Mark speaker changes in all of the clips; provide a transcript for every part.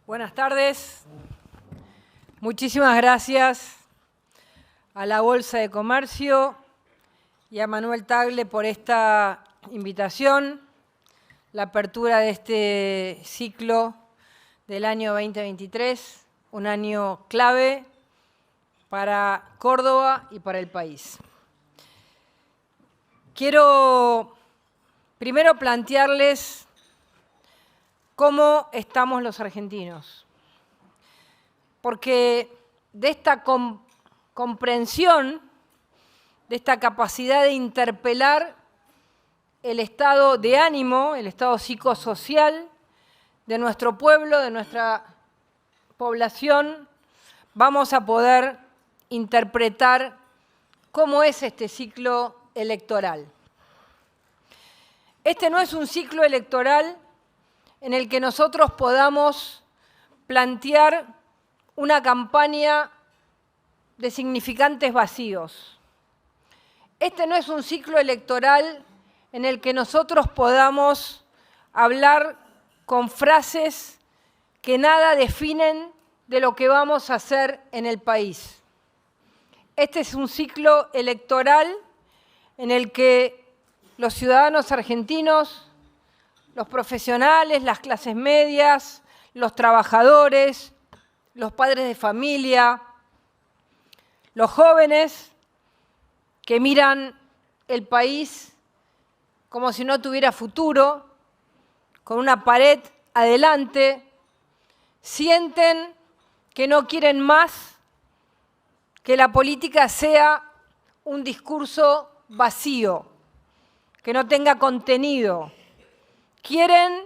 Speaker 1: Buenas tardes. Muchísimas gracias a la Bolsa de Comercio y a Manuel Tagle por esta invitación, la apertura de este ciclo del año 2023, un año clave para Córdoba y para el país. Quiero primero plantearles cómo estamos los argentinos, porque de esta comprensión, de esta capacidad de interpelar el estado de ánimo, el estado psicosocial de nuestro pueblo, de nuestra población, vamos a poder interpretar cómo es este ciclo electoral. Este no es un ciclo electoral en el que nosotros podamos plantear una campaña de significantes vacíos. Este no es un ciclo electoral en el que nosotros podamos hablar con frases que nada definen de lo que vamos a hacer en el país. Este es un ciclo electoral en el que los ciudadanos argentinos, los profesionales, las clases medias, los trabajadores, los padres de familia, los jóvenes que miran el país como si no tuviera futuro, con una pared adelante, sienten que no quieren más que la política sea un discurso vacío, que no tenga contenido. Quieren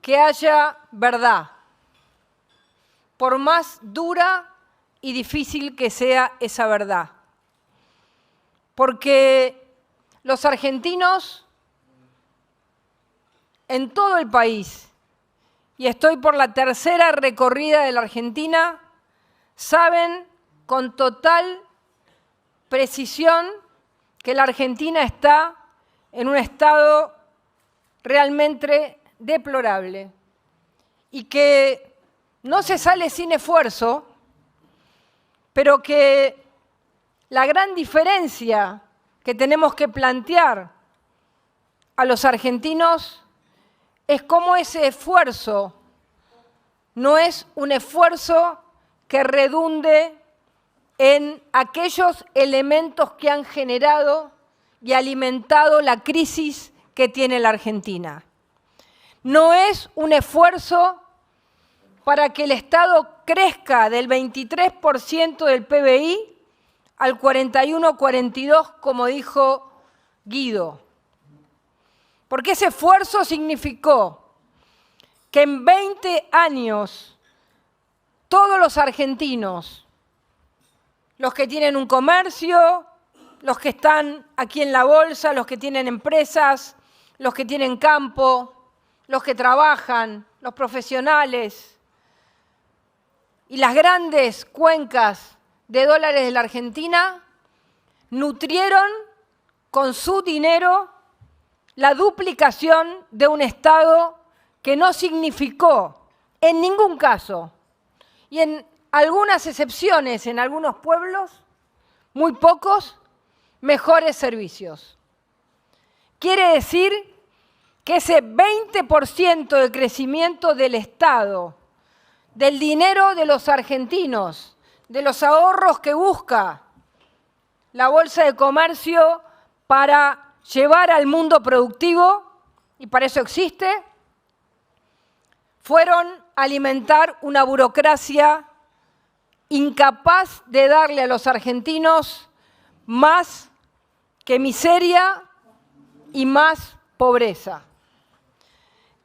Speaker 1: que haya verdad, por más dura y difícil que sea esa verdad. Porque los argentinos en todo el país, y estoy por la tercera recorrida de la Argentina, saben con total precisión que la Argentina está en un estado realmente deplorable y que no se sale sin esfuerzo, pero que la gran diferencia que tenemos que plantear a los argentinos es cómo ese esfuerzo no es un esfuerzo que redunde en aquellos elementos que han generado y alimentado la crisis que tiene la Argentina. No es un esfuerzo para que el Estado crezca del 23% del PBI al 41-42%, como dijo Guido. Porque ese esfuerzo significó que en 20 años todos los argentinos, los que tienen un comercio, los que están aquí en la bolsa, los que tienen empresas, los que tienen campo, los que trabajan, los profesionales y las grandes cuencas de dólares de la Argentina, nutrieron con su dinero la duplicación de un Estado que no significó en ningún caso, y en algunas excepciones, en algunos pueblos, muy pocos, mejores servicios. Quiere decir que ese 20% de crecimiento del Estado, del dinero de los argentinos, de los ahorros que busca la Bolsa de Comercio para llevar al mundo productivo, y para eso existe, fueron a alimentar una burocracia incapaz de darle a los argentinos más que miseria y más pobreza.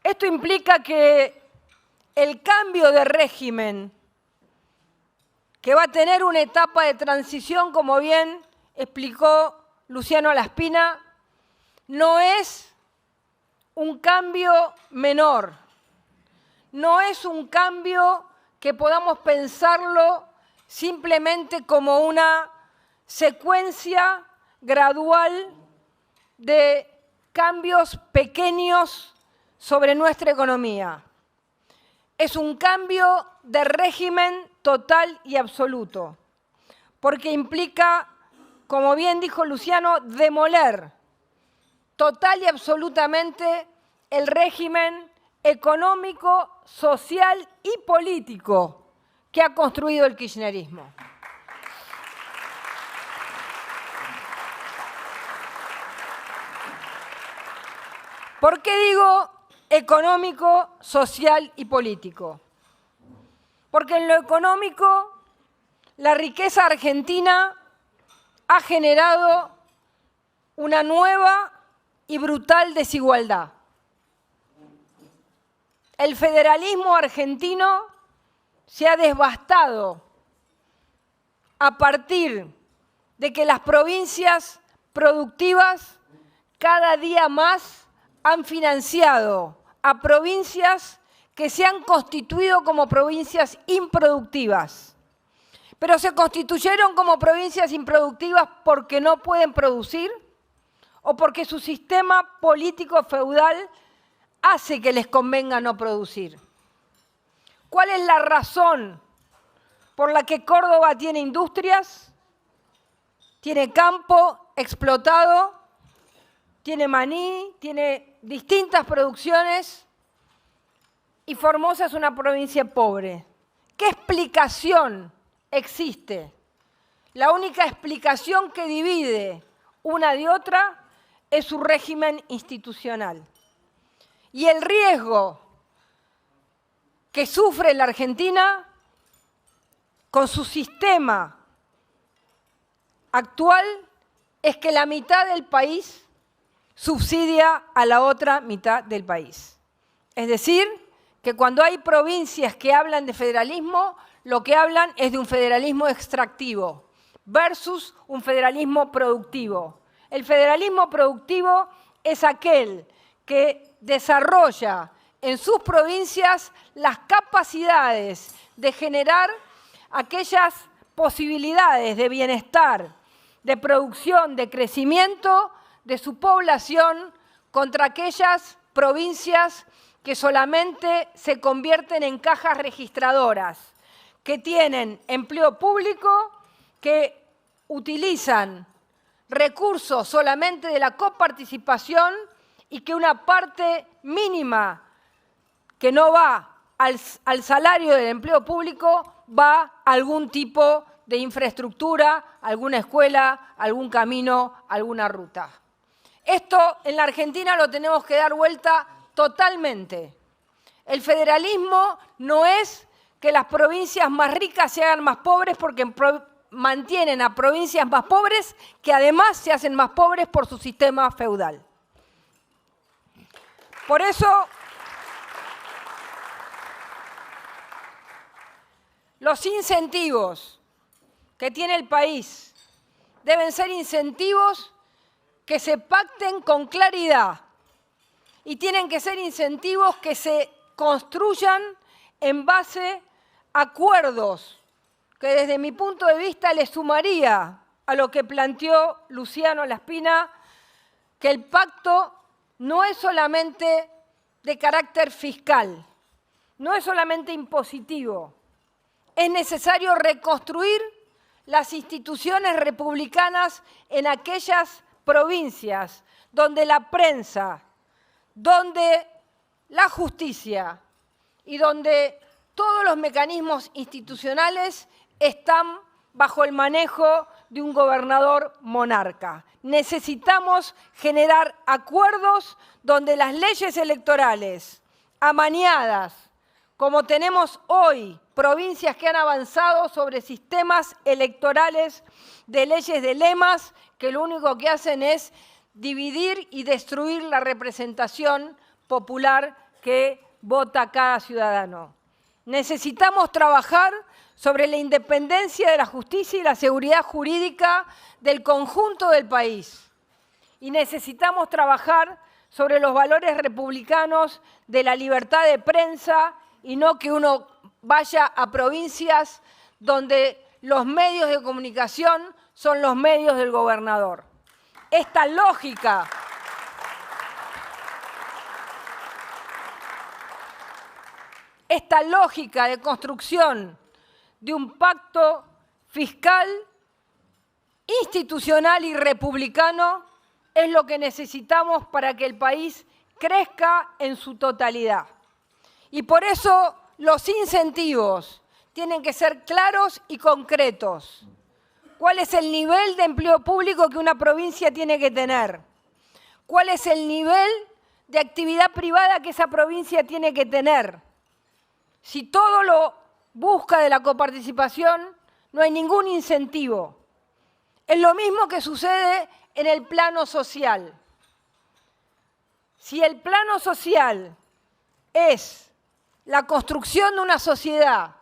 Speaker 1: Esto implica que el cambio de régimen, que va a tener una etapa de transición, como bien explicó Luciano Laspina, no es un cambio menor, no es un cambio que podamos pensarlo simplemente como una secuencia gradual de cambios pequeños sobre nuestra economía. es un cambio de régimen total y absoluto, porque implica, como bien dijo Luciano, demoler total y absolutamente el régimen económico, social y político que ha construido el kirchnerismo. ¿Por qué digo económico, social y político? Porque en lo económico, la riqueza argentina ha generado una nueva y brutal desigualdad. El federalismo argentino se ha devastado a partir de que las provincias productivas cada día más han financiado a provincias que se han constituido como provincias improductivas. Pero se constituyeron como provincias improductivas porque no pueden producir o porque su sistema político feudal hace que les convenga no producir. ¿Cuál es la razón por la que Córdoba tiene industrias, tiene campo explotado, tiene maní, tiene distintas producciones y Formosa es una provincia pobre? ¿Qué explicación existe? La única explicación que divide una de otra es su régimen institucional. Y el riesgo que sufre la Argentina con su sistema actual es que la mitad del país subsidia a la otra mitad del país. Es decir, que cuando hay provincias que hablan de federalismo, lo que hablan es de un federalismo extractivo versus un federalismo productivo. El federalismo productivo es aquel que desarrolla en sus provincias las capacidades de generar aquellas posibilidades de bienestar, de producción, de crecimiento de su población contra aquellas provincias que solamente se convierten en cajas registradoras, que tienen empleo público, que utilizan recursos solamente de la coparticipación y que una parte mínima que no va al salario del empleo público va a algún tipo de infraestructura, alguna escuela, algún camino, alguna ruta. Esto en la Argentina lo tenemos que dar vuelta totalmente. El federalismo no es que las provincias más ricas se hagan más pobres porque mantienen a provincias más pobres que además se hacen más pobres por su sistema feudal. Por eso, los incentivos que tiene el país deben ser incentivos que se pacten con claridad y tienen que ser incentivos que se construyan en base a acuerdos que desde mi punto de vista le sumaría a lo que planteó Luciano Laspina, que el pacto no es solamente de carácter fiscal, no es solamente impositivo. Es necesario reconstruir las instituciones republicanas en aquellas provincias donde la prensa, donde la justicia y donde todos los mecanismos institucionales están bajo el manejo de un gobernador monarca. Necesitamos generar acuerdos donde las leyes electorales amañadas, como tenemos hoy provincias que han avanzado sobre sistemas electorales de leyes de lemas que lo único que hacen es dividir y destruir la representación popular que vota cada ciudadano. Necesitamos trabajar sobre la independencia de la justicia y la seguridad jurídica del conjunto del país. Y necesitamos trabajar sobre los valores republicanos de la libertad de prensa y no que uno vaya a provincias donde los medios de comunicación son los medios del gobernador. Esta lógica esta lógica de construcción de un pacto fiscal, institucional y republicano es lo que necesitamos para que el país crezca en su totalidad. Y por eso los incentivos tienen que ser claros y concretos. ¿Cuál es el nivel de empleo público que una provincia tiene que tener? ¿Cuál es el nivel de actividad privada que esa provincia tiene que tener? Si todo lo busca de la coparticipación, no hay ningún incentivo. Es lo mismo que sucede en el plano social. Si el plano social es la construcción de una sociedad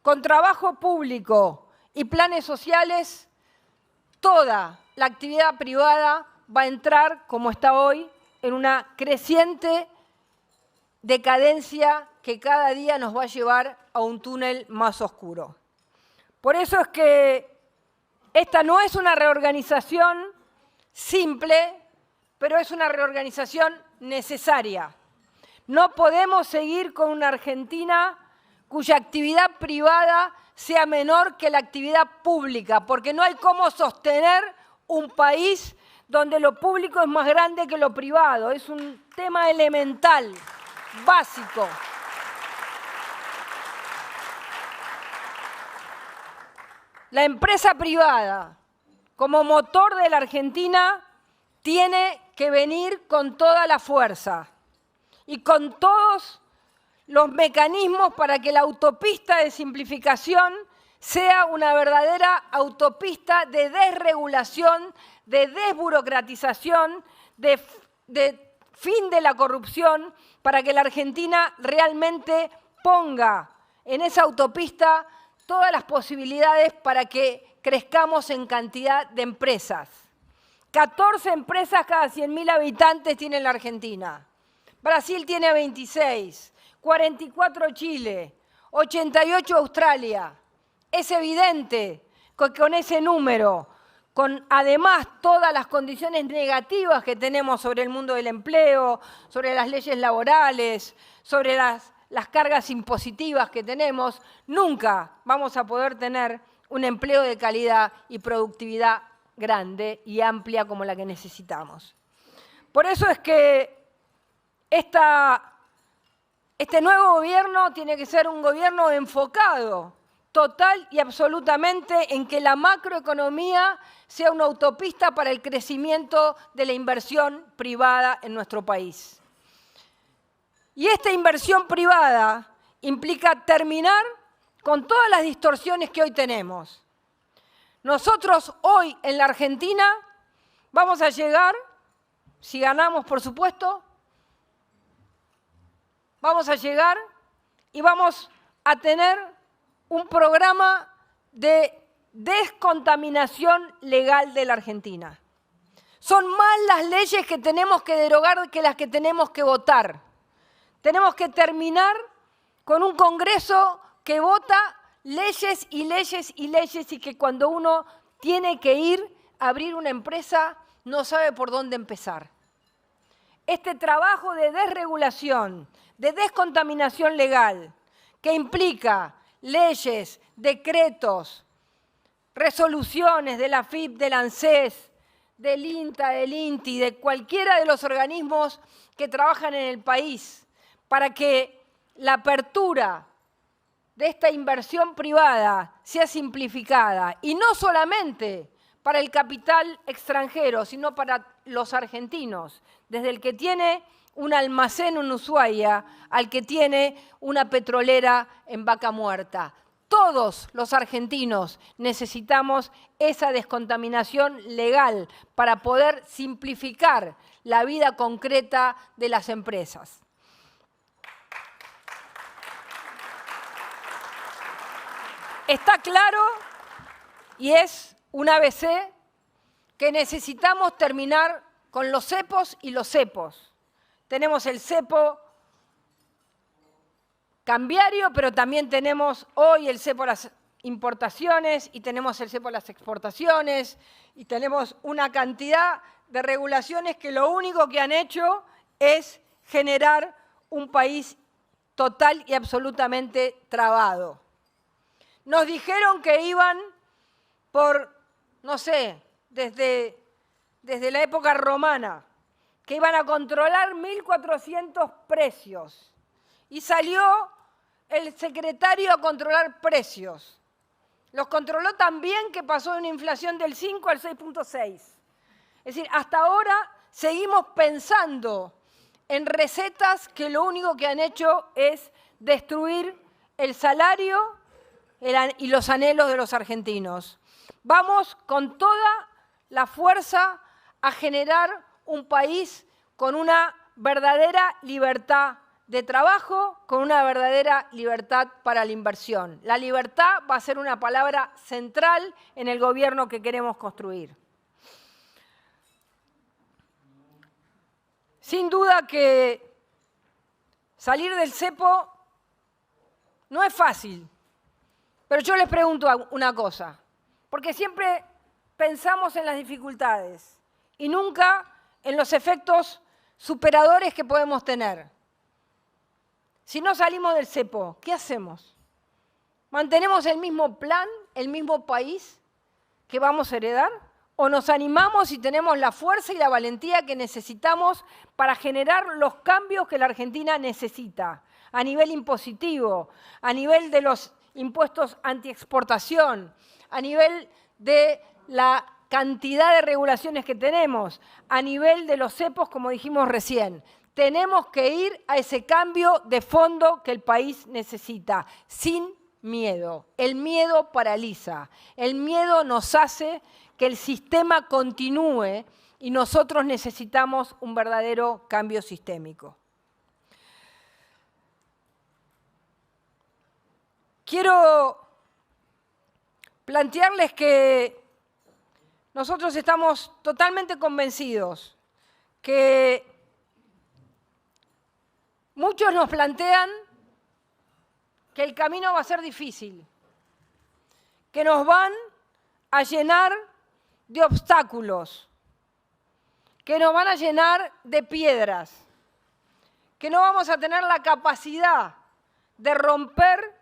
Speaker 1: con trabajo público y planes sociales, toda la actividad privada va a entrar, como está hoy, en una creciente decadencia que cada día nos va a llevar a un túnel más oscuro. Por eso es que esta no es una reorganización simple, pero es una reorganización necesaria. No podemos seguir con una Argentina cuya actividad privada sea menor que la actividad pública, porque no hay cómo sostener un país donde lo público es más grande que lo privado. Es un tema elemental, básico. La empresa privada, como motor de la Argentina, tiene que venir con toda la fuerza y con todos los mecanismos para que la autopista de simplificación sea una verdadera autopista de desregulación, de desburocratización, de fin de la corrupción, para que la Argentina realmente ponga en esa autopista todas las posibilidades para que crezcamos en cantidad de empresas. 14 empresas cada 100.000 habitantes tiene la Argentina. Brasil tiene 26, 44 Chile, 88 Australia. Es evidente que con ese número, con además todas las condiciones negativas que tenemos sobre el mundo del empleo, sobre las leyes laborales, sobre las cargas impositivas que tenemos, nunca vamos a poder tener un empleo de calidad y productividad grande y amplia como la que necesitamos. Por eso es que este nuevo gobierno tiene que ser un gobierno enfocado total y absolutamente en que la macroeconomía sea una autopista para el crecimiento de la inversión privada en nuestro país. Y esta inversión privada implica terminar con todas las distorsiones que hoy tenemos. Nosotros hoy en la Argentina vamos a llegar, si ganamos por supuesto, vamos a llegar y vamos a tener un programa de descontaminación legal de la Argentina. Son más las leyes que tenemos que derogar que las que tenemos que votar. Tenemos que terminar con un Congreso que vota leyes y leyes y leyes y que cuando uno tiene que ir a abrir una empresa no sabe por dónde empezar. Este trabajo de desregulación, de descontaminación legal, que implica leyes, decretos, resoluciones de la AFIP, del ANSES, del INTA, del INTI, de cualquiera de los organismos que trabajan en el país, para que la apertura de esta inversión privada sea simplificada, y no solamente para el capital extranjero, sino para los argentinos, desde el que tiene un almacén en Ushuaia al que tiene una petrolera en Vaca Muerta. Todos los argentinos necesitamos esa descontaminación legal para poder simplificar la vida concreta de las empresas. Está claro, y es un ABC, que necesitamos terminar con los cepos y los cepos. Tenemos el cepo cambiario, pero también tenemos hoy el cepo a las importaciones y tenemos el cepo a las exportaciones y tenemos una cantidad de regulaciones que lo único que han hecho es generar un país total y absolutamente trabado. Nos dijeron que iban por, no sé, desde la época romana, que iban a controlar 1.400 precios. Y salió el secretario a controlar precios. Los controló tan bien que pasó de una inflación del 5 al 6.6. Es decir, hasta ahora seguimos pensando en recetas que lo único que han hecho es destruir el salario y los anhelos de los argentinos. Vamos con toda la fuerza a generar un país con una verdadera libertad de trabajo, con una verdadera libertad para la inversión. La libertad va a ser una palabra central en el gobierno que queremos construir. Sin duda que salir del cepo no es fácil, pero yo les pregunto una cosa, porque siempre pensamos en las dificultades y nunca en los efectos superadores que podemos tener. Si no salimos del cepo, ¿qué hacemos? ¿Mantenemos el mismo plan, el mismo país que vamos a heredar? ¿O nos animamos y tenemos la fuerza y la valentía que necesitamos para generar los cambios que la Argentina necesita a nivel impositivo, a nivel de los impuestos antiexportación, a nivel de la cantidad de regulaciones que tenemos, a nivel de los cepos, como dijimos recién? Tenemos que ir a ese cambio de fondo que el país necesita, sin miedo. El miedo paraliza, el miedo nos hace que el sistema continúe y nosotros necesitamos un verdadero cambio sistémico. Quiero plantearles que nosotros estamos totalmente convencidos que muchos nos plantean que el camino va a ser difícil, que nos van a llenar de obstáculos, que nos van a llenar de piedras, que no vamos a tener la capacidad de romper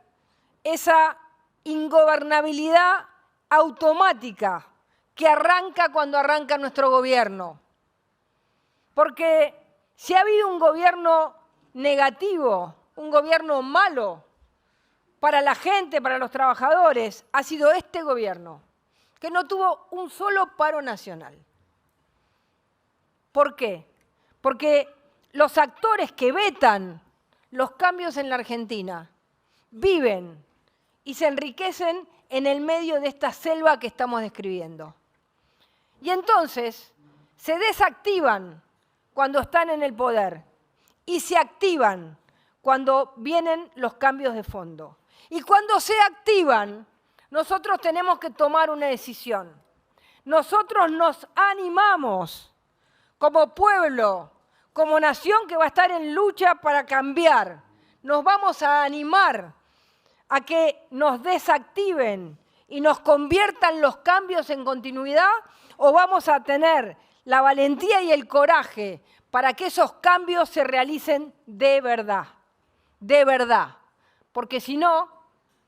Speaker 1: esa ingobernabilidad automática que arranca cuando arranca nuestro gobierno. Porque si ha habido un gobierno negativo, un gobierno malo para la gente, para los trabajadores, ha sido este gobierno, que no tuvo un solo paro nacional. ¿Por qué? Porque los actores que vetan los cambios en la Argentina viven y se enriquecen en el medio de esta selva que estamos describiendo. Y entonces se desactivan cuando están en el poder y se activan cuando vienen los cambios de fondo. Y cuando se activan, nosotros tenemos que tomar una decisión. Nosotros nos animamos como pueblo, como nación que va a estar en lucha para cambiar. Nos vamos a animar a que nos desactiven y nos conviertan los cambios en continuidad, o vamos a tener la valentía y el coraje para que esos cambios se realicen de verdad. De verdad. Porque si no,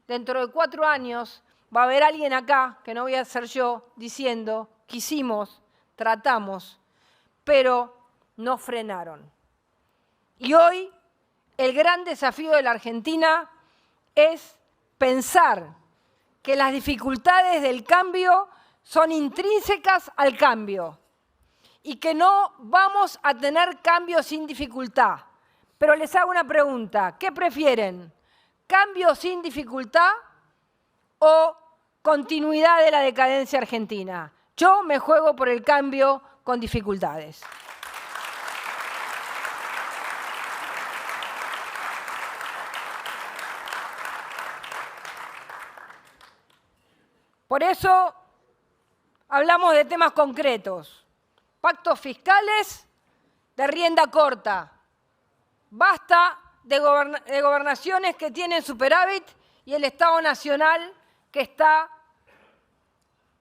Speaker 1: dentro de 4 años va a haber alguien acá, que no voy a ser yo, diciendo, quisimos, tratamos, pero no frenaron. Y hoy el gran desafío de la Argentina es pensar que las dificultades del cambio son intrínsecas al cambio y que no vamos a tener cambio sin dificultad. Pero les hago una pregunta, ¿qué prefieren? ¿Cambio sin dificultad o continuidad de la decadencia argentina? Yo me juego por el cambio con dificultades. Por eso hablamos de temas concretos. Pactos fiscales de rienda corta. Basta de gobernaciones que tienen superávit y el Estado Nacional que está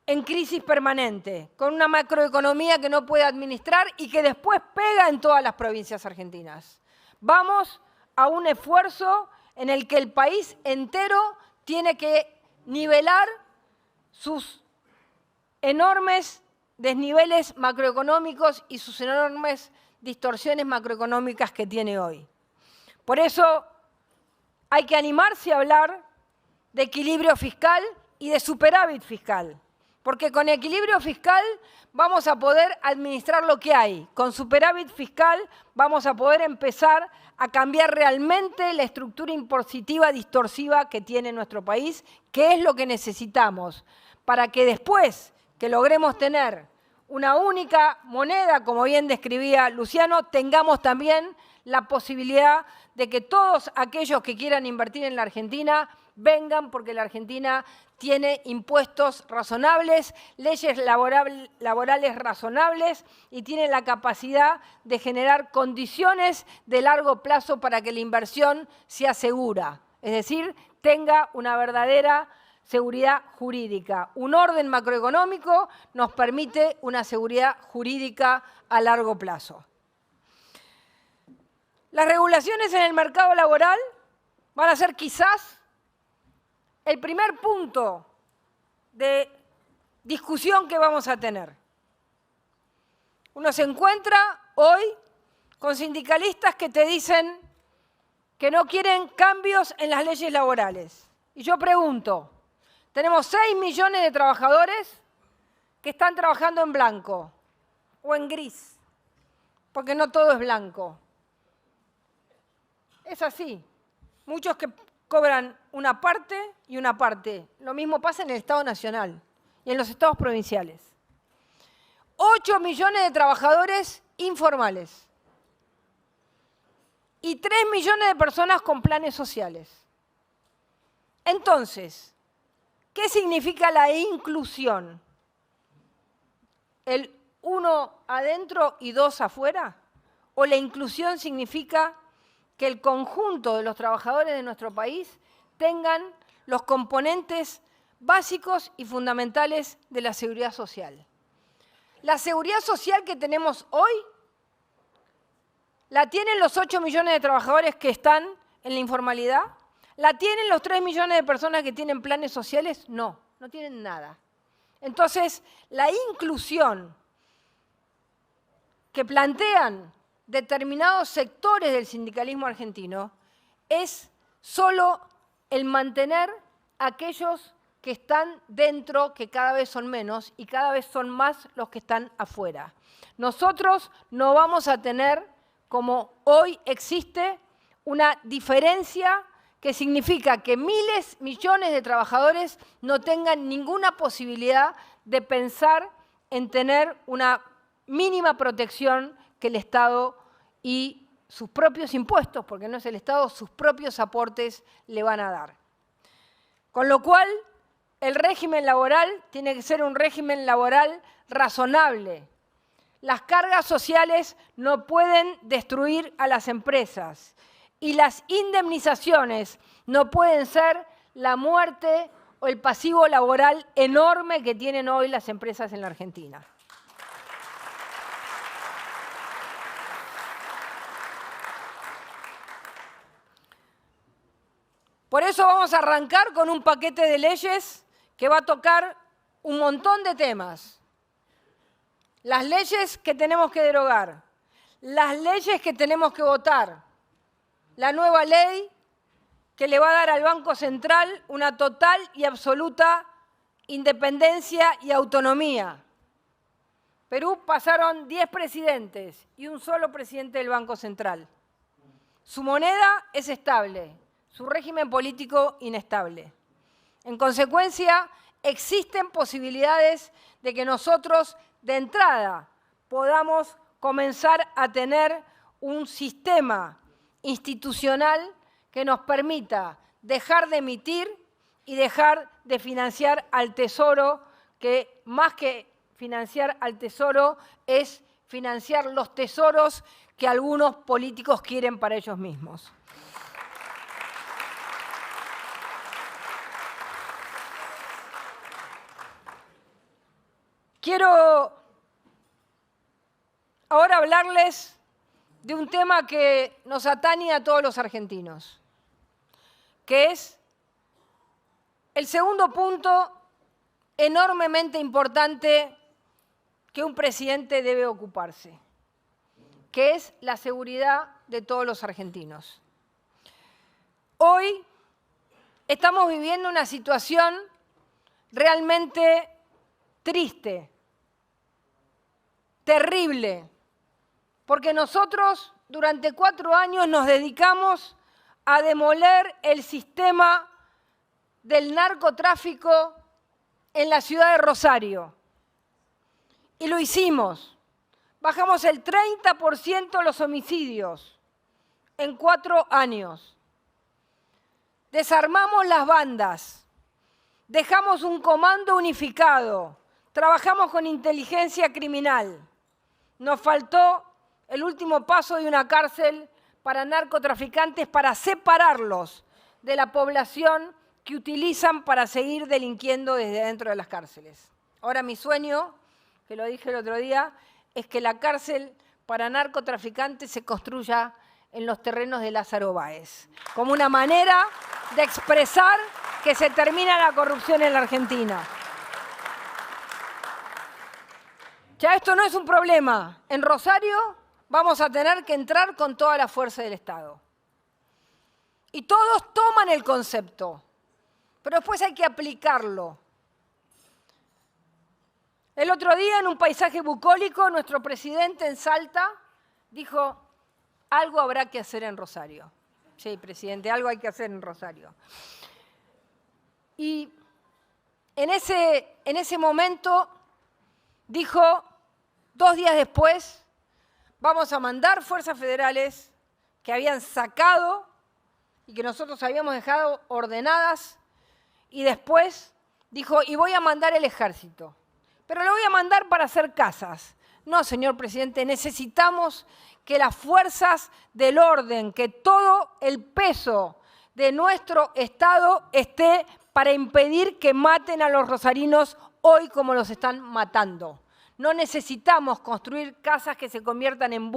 Speaker 1: en crisis permanente, con una macroeconomía que no puede administrar y que después pega en todas las provincias argentinas. Vamos a un esfuerzo en el que el país entero tiene que nivelar sus enormes desniveles macroeconómicos y sus enormes distorsiones macroeconómicas que tiene hoy. Por eso hay que animarse a hablar de equilibrio fiscal y de superávit fiscal, porque con equilibrio fiscal vamos a poder administrar lo que hay. Con superávit fiscal vamos a poder empezar a cambiar realmente la estructura impositiva distorsiva que tiene nuestro país, que es lo que necesitamos para que después que logremos tener una única moneda, como bien describía Luciano, tengamos también la posibilidad de que todos aquellos que quieran invertir en la Argentina vengan, porque la Argentina tiene impuestos razonables, leyes laborales razonables y tiene la capacidad de generar condiciones de largo plazo para que la inversión sea segura, es decir, tenga una verdadera seguridad jurídica. Un orden macroeconómico nos permite una seguridad jurídica a largo plazo. Las regulaciones en el mercado laboral van a ser quizás el primer punto de discusión que vamos a tener. Uno se encuentra hoy con sindicalistas que te dicen que no quieren cambios en las leyes laborales. Y yo pregunto, tenemos 6 millones de trabajadores que están trabajando en blanco o en gris, porque no todo es blanco. Es así. Muchos que cobran una parte y una parte. Lo mismo pasa en el Estado Nacional y en los estados provinciales. 8 millones de trabajadores informales y 3 millones de personas con planes sociales. Entonces, ¿qué significa la inclusión? ¿El uno adentro y dos afuera? ¿O la inclusión significa que el conjunto de los trabajadores de nuestro país tengan los componentes básicos y fundamentales de la seguridad social? La seguridad social que tenemos hoy la tienen los 8 millones de trabajadores que están en la informalidad. ¿La tienen los 3 millones de personas que tienen planes sociales? No, no tienen nada. Entonces, la inclusión que plantean determinados sectores del sindicalismo argentino es solo el mantener a aquellos que están dentro, que cada vez son menos, y cada vez son más los que están afuera. Nosotros no vamos a tener, como hoy existe, una diferencia que significa que miles, millones de trabajadores no tengan ninguna posibilidad de pensar en tener una mínima protección que el Estado y sus propios impuestos, porque no es el Estado, sus propios aportes le van a dar. Con lo cual, el régimen laboral tiene que ser un régimen laboral razonable. Las cargas sociales no pueden destruir a las empresas y las indemnizaciones no pueden ser la muerte o el pasivo laboral enorme que tienen hoy las empresas en la Argentina. Por eso vamos a arrancar con un paquete de leyes que va a tocar un montón de temas. Las leyes que tenemos que derogar, las leyes que tenemos que votar, la nueva ley que le va a dar al Banco Central una total y absoluta independencia y autonomía. Perú pasaron 10 presidentes y un solo presidente del Banco Central. Su moneda es estable, su régimen político inestable. En consecuencia, existen posibilidades de que nosotros, de entrada, podamos comenzar a tener un sistema institucional que nos permita dejar de emitir y dejar de financiar al Tesoro, que más que financiar al Tesoro es financiar los tesoros que algunos políticos quieren para ellos mismos. Quiero ahora hablarles de un tema que nos atañe a todos los argentinos, que es el segundo punto enormemente importante que un presidente debe ocuparse, que es la seguridad de todos los argentinos. Hoy estamos viviendo una situación realmente triste, terrible, porque nosotros durante 4 años nos dedicamos a demoler el sistema del narcotráfico en la ciudad de Rosario. Y lo hicimos. Bajamos el 30% los homicidios en 4 años. Desarmamos las bandas. Dejamos un comando unificado. Trabajamos con inteligencia criminal. Nos faltó el último paso de una cárcel para narcotraficantes para separarlos de la población que utilizan para seguir delinquiendo desde dentro de las cárceles. Ahora mi sueño, que lo dije el otro día, es que la cárcel para narcotraficantes se construya en los terrenos de Lázaro Báez, como una manera de expresar que se termina la corrupción en la Argentina. Ya esto no es un problema. En Rosario vamos a tener que entrar con toda la fuerza del Estado. Y todos toman el concepto, pero después hay que aplicarlo. El otro día, en un paisaje bucólico, nuestro presidente en Salta dijo, algo habrá que hacer en Rosario. Sí, presidente, algo hay que hacer en Rosario. Y en ese momento dijo, 2 días después, vamos a mandar fuerzas federales que habían sacado y que nosotros habíamos dejado ordenadas, y después dijo, y voy a mandar el ejército, pero lo voy a mandar para hacer casas. No, señor presidente, necesitamos que las fuerzas del orden, que todo el peso de nuestro Estado esté para impedir que maten a los rosarinos hoy como los están matando. No necesitamos construir casas que se conviertan en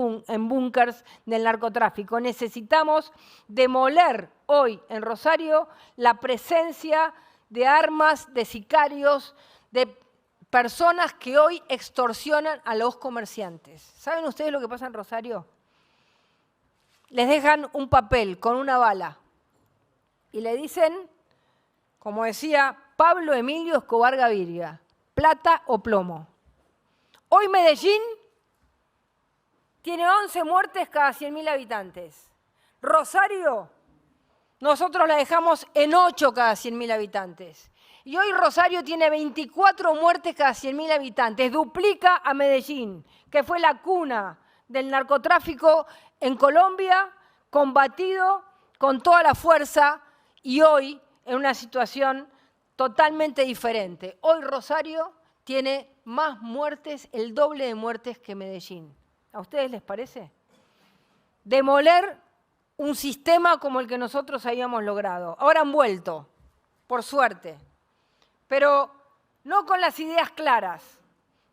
Speaker 1: búnkers del narcotráfico. Necesitamos demoler hoy en Rosario la presencia de armas, de sicarios, de personas que hoy extorsionan a los comerciantes. ¿Saben ustedes lo que pasa en Rosario? Les dejan un papel con una bala y le dicen, como decía Pablo Emilio Escobar Gaviria, plata o plomo. Hoy Medellín tiene 11 muertes cada 100.000 habitantes. Rosario, nosotros la dejamos en 8 cada 100.000 habitantes. Y hoy Rosario tiene 24 muertes cada 100.000 habitantes. Duplica a Medellín, que fue la cuna del narcotráfico en Colombia, combatido con toda la fuerza y hoy en una situación totalmente diferente. Hoy Rosario tiene más muertes, el doble de muertes que Medellín. ¿A ustedes les parece? Demoler un sistema como el que nosotros habíamos logrado. Ahora han vuelto, por suerte, pero no con las ideas claras,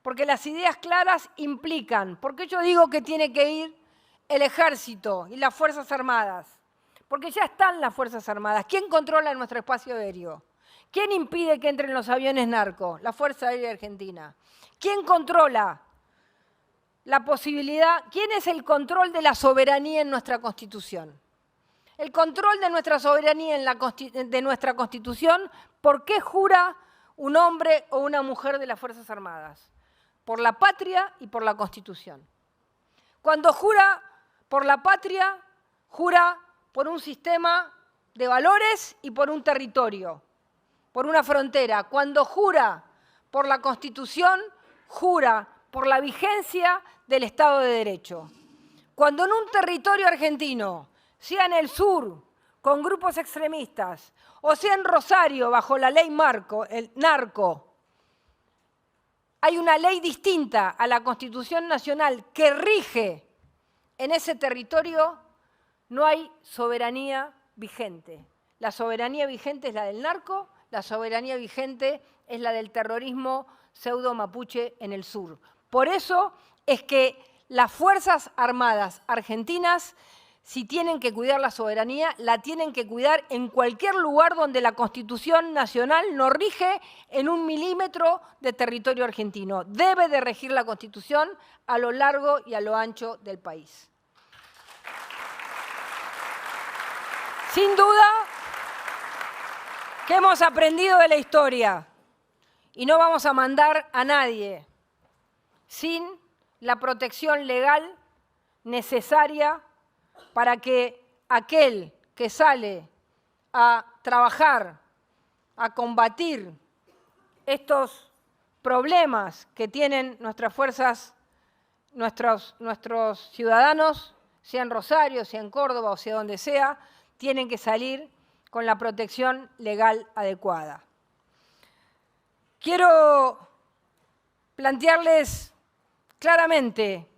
Speaker 1: porque las ideas claras implican, porque yo digo que tiene que ir el ejército y las Fuerzas Armadas, porque ya están las Fuerzas Armadas. ¿Quién controla nuestro espacio aéreo? ¿Quién impide que entren los aviones narcos? La Fuerza Aérea Argentina. ¿Quién controla la posibilidad? ¿Quién es el control de la soberanía en nuestra Constitución? El control de nuestra soberanía de nuestra Constitución, ¿por qué jura un hombre o una mujer de las Fuerzas Armadas? Por la patria y por la Constitución. Cuando jura por la patria, jura por un sistema de valores y por un territorio, por una frontera. Cuando jura por la Constitución, jura por la vigencia del Estado de Derecho. Cuando en un territorio argentino, sea en el sur, con grupos extremistas, o sea en Rosario, bajo la ley el narco, hay una ley distinta a la Constitución Nacional que rige en ese territorio, no hay soberanía vigente. La soberanía vigente es la del narco, la soberanía vigente es la del terrorismo pseudo-mapuche en el sur. Por eso es que las Fuerzas Armadas argentinas, si tienen que cuidar la soberanía, la tienen que cuidar en cualquier lugar donde la Constitución Nacional no rige en 1 milímetro de territorio argentino. Debe de regir la Constitución a lo largo y a lo ancho del país. Sin duda que hemos aprendido de la historia y no vamos a mandar a nadie sin la protección legal necesaria para que aquel que sale a trabajar, a combatir estos problemas que tienen nuestras fuerzas, nuestros ciudadanos, sea en Rosario, sea en Córdoba o sea donde sea, tienen que salir con la protección legal adecuada. Quiero plantearles claramente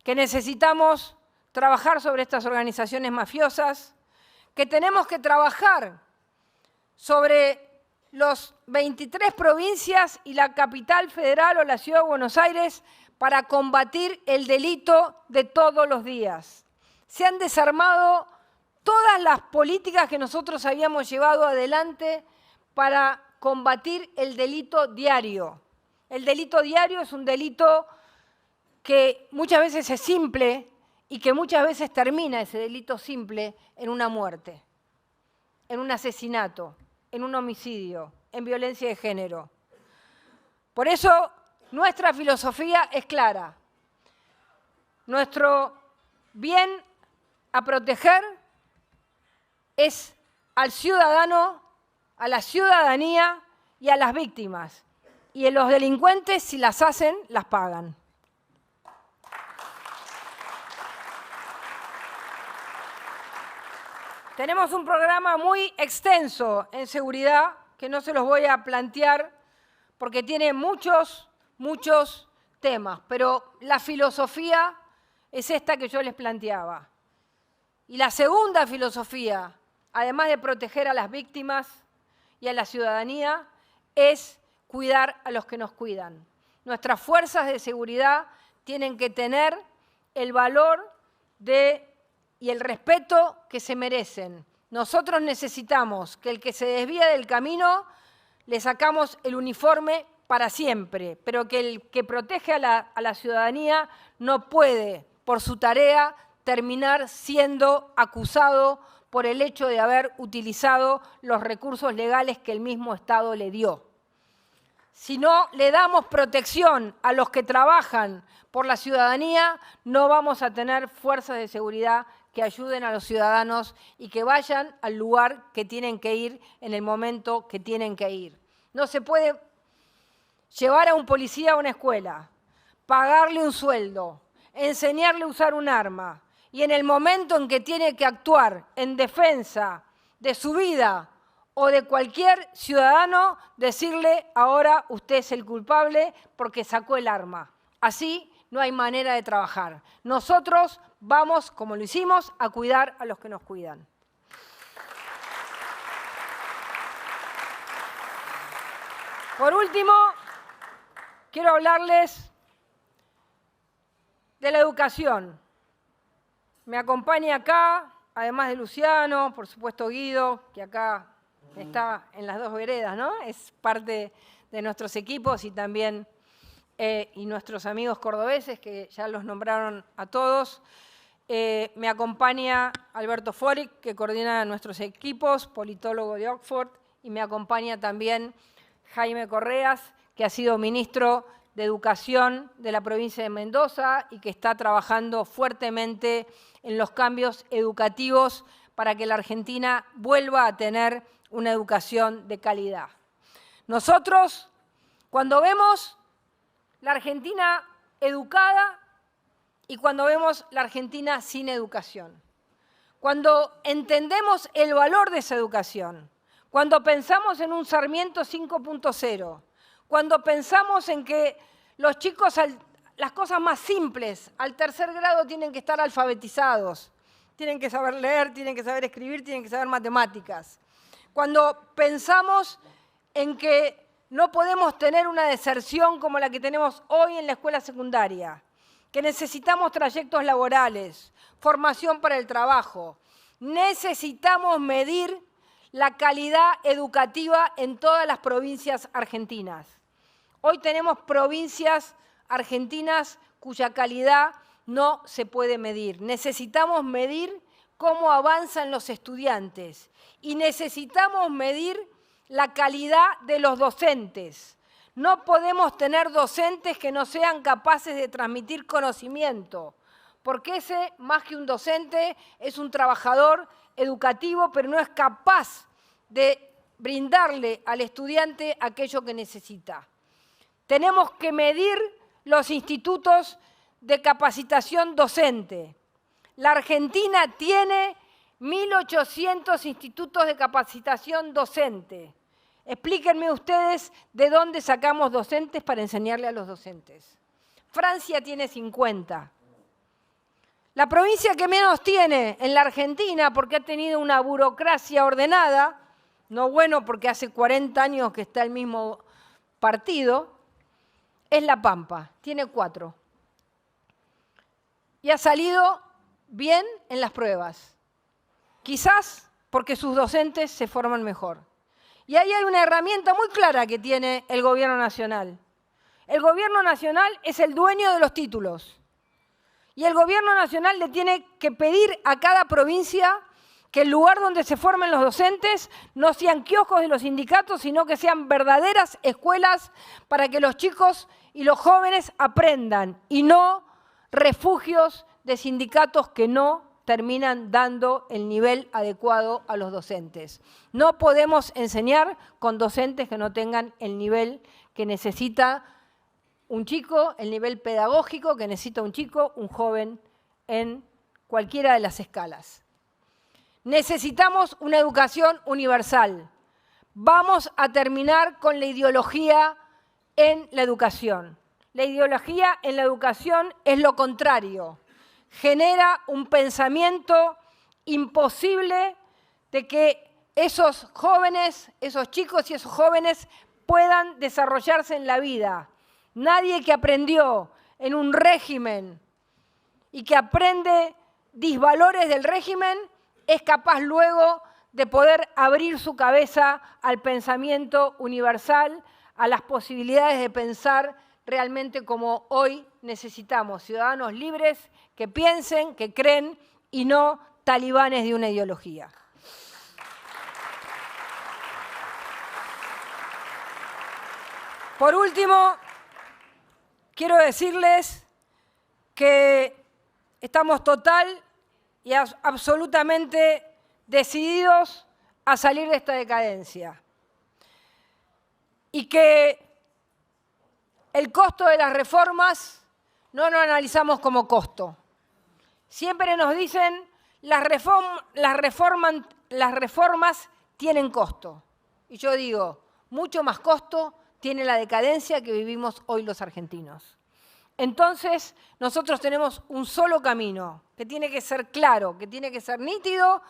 Speaker 1: que necesitamos trabajar sobre estas organizaciones mafiosas, que tenemos que trabajar sobre los 23 provincias y la capital federal o la ciudad de Buenos Aires para combatir el delito de todos los días. Se han desarmado todas las políticas que nosotros habíamos llevado adelante para combatir el delito diario. El delito diario es un delito que muchas veces es simple y que muchas veces termina ese delito simple en una muerte, en un asesinato, en un homicidio, en violencia de género. Por eso nuestra filosofía es clara. Nuestro bien a proteger es al ciudadano, a la ciudadanía y a las víctimas. Y los delincuentes, si las hacen, las pagan. Tenemos un programa muy extenso en seguridad, que no se los voy a plantear porque tiene muchos temas, pero la filosofía es esta que yo les planteaba. Y la segunda filosofía, además de proteger a las víctimas y a la ciudadanía, es cuidar a los que nos cuidan. Nuestras fuerzas de seguridad tienen que tener el valor y el respeto que se merecen. Nosotros necesitamos que el que se desvía del camino le sacamos el uniforme para siempre, pero que el que protege a la ciudadanía no puede, por su tarea, terminar siendo acusado por el hecho de haber utilizado los recursos legales que el mismo Estado le dio. Si no le damos protección a los que trabajan por la ciudadanía, no vamos a tener fuerzas de seguridad que ayuden a los ciudadanos y que vayan al lugar que tienen que ir en el momento que tienen que ir. No se puede llevar a un policía a una escuela, pagarle un sueldo, enseñarle a usar un arma y en el momento en que tiene que actuar en defensa de su vida o de cualquier ciudadano, decirle ahora usted es el culpable porque sacó el arma. Así no hay manera de trabajar. Nosotros vamos, como lo hicimos, a cuidar a los que nos cuidan. Por último, quiero hablarles de la educación. Me acompaña acá, además de Luciano, por supuesto Guido, que acá está en las dos veredas, ¿no? Es parte de nuestros equipos y también y nuestros amigos cordobeses, que ya los nombraron a todos. Me acompaña Alberto Foric, que coordina nuestros equipos, politólogo de Oxford, y me acompaña también Jaime Correas, que ha sido ministro de Educación de la provincia de Mendoza y que está trabajando fuertemente en los cambios educativos para que la Argentina vuelva a tener una educación de calidad. Nosotros, cuando vemos la Argentina educada y cuando vemos la Argentina sin educación, cuando entendemos el valor de esa educación, cuando pensamos en un Sarmiento 5.0, cuando pensamos en que los chicos, las cosas más simples, al tercer grado tienen que estar alfabetizados, tienen que saber leer, tienen que saber escribir, tienen que saber matemáticas. Cuando pensamos en que no podemos tener una deserción como la que tenemos hoy en la escuela secundaria, que necesitamos trayectos laborales, formación para el trabajo. Necesitamos medir la calidad educativa en todas las provincias argentinas. Hoy tenemos provincias argentinas cuya calidad no se puede medir. Necesitamos medir cómo avanzan los estudiantes y necesitamos medir la calidad de los docentes. No podemos tener docentes que no sean capaces de transmitir conocimiento, porque ese, más que un docente, es un trabajador educativo, pero no es capaz de brindarle al estudiante aquello que necesita. Tenemos que medir los institutos de capacitación docente. La Argentina tiene 1.800 institutos de capacitación docente. Explíquenme ustedes de dónde sacamos docentes para enseñarle a los docentes. Francia tiene 50. La provincia que menos tiene en la Argentina, porque ha tenido una burocracia ordenada, no bueno porque hace 40 años que está el mismo partido, es La Pampa, tiene 4. Y ha salido bien en las pruebas. Quizás porque sus docentes se forman mejor. Y ahí hay una herramienta muy clara que tiene el Gobierno Nacional. El Gobierno Nacional es el dueño de los títulos. Y el Gobierno Nacional le tiene que pedir a cada provincia que el lugar donde se formen los docentes no sean kioscos de los sindicatos, sino que sean verdaderas escuelas para que los chicos y los jóvenes aprendan, y no refugios de sindicatos que no terminan dando el nivel adecuado a los docentes. No podemos enseñar con docentes que no tengan el nivel que necesita un chico, el nivel pedagógico que necesita un chico, un joven, en cualquiera de las escalas. Necesitamos una educación universal. Vamos a terminar con la ideología en la educación. La ideología en la educación es lo contrario. Genera un pensamiento imposible de que esos jóvenes, esos chicos y esos jóvenes puedan desarrollarse en la vida. Nadie que aprendió en un régimen y que aprende disvalores del régimen es capaz luego de poder abrir su cabeza al pensamiento universal, a las posibilidades de pensar realmente como hoy necesitamos, ciudadanos libres que piensen, que creen y no talibanes de una ideología. Por último, quiero decirles que estamos total y absolutamente decididos a salir de esta decadencia y que el costo de las reformas no lo analizamos como costo. Siempre nos dicen las reformas tienen costo. Y yo digo, mucho más costo tiene la decadencia que vivimos hoy los argentinos. Entonces, nosotros tenemos un solo camino, que tiene que ser claro, que tiene que ser nítido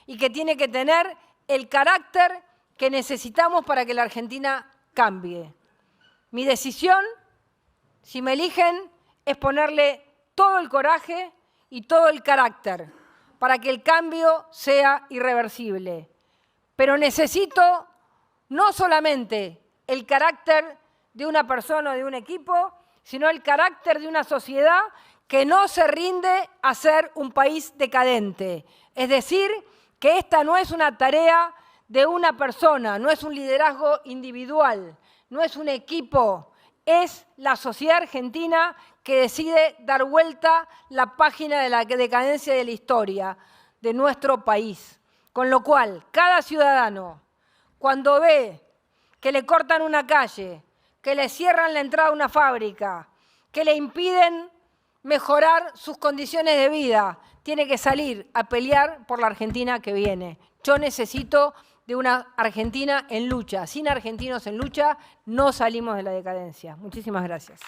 Speaker 1: y que tiene que tener el carácter que necesitamos para que la Argentina cambie. Mi decisión, si me eligen, es ponerle todo el coraje y todo el carácter para que el cambio sea irreversible. Pero necesito no solamente el carácter de una persona o de un equipo, sino el carácter de una sociedad que no se rinde a ser un país decadente. Es decir, que esta no es una tarea de una persona, no es un liderazgo individual, no es un equipo, es la sociedad argentina que decide dar vuelta la página de la decadencia de la historia de nuestro país. Con lo cual, cada ciudadano, cuando ve que le cortan una calle, que le cierran la entrada a una fábrica, que le impiden mejorar sus condiciones de vida, tiene que salir a pelear por la Argentina que viene. Yo necesito de una Argentina en lucha. Sin argentinos en lucha no salimos de la decadencia. Muchísimas gracias.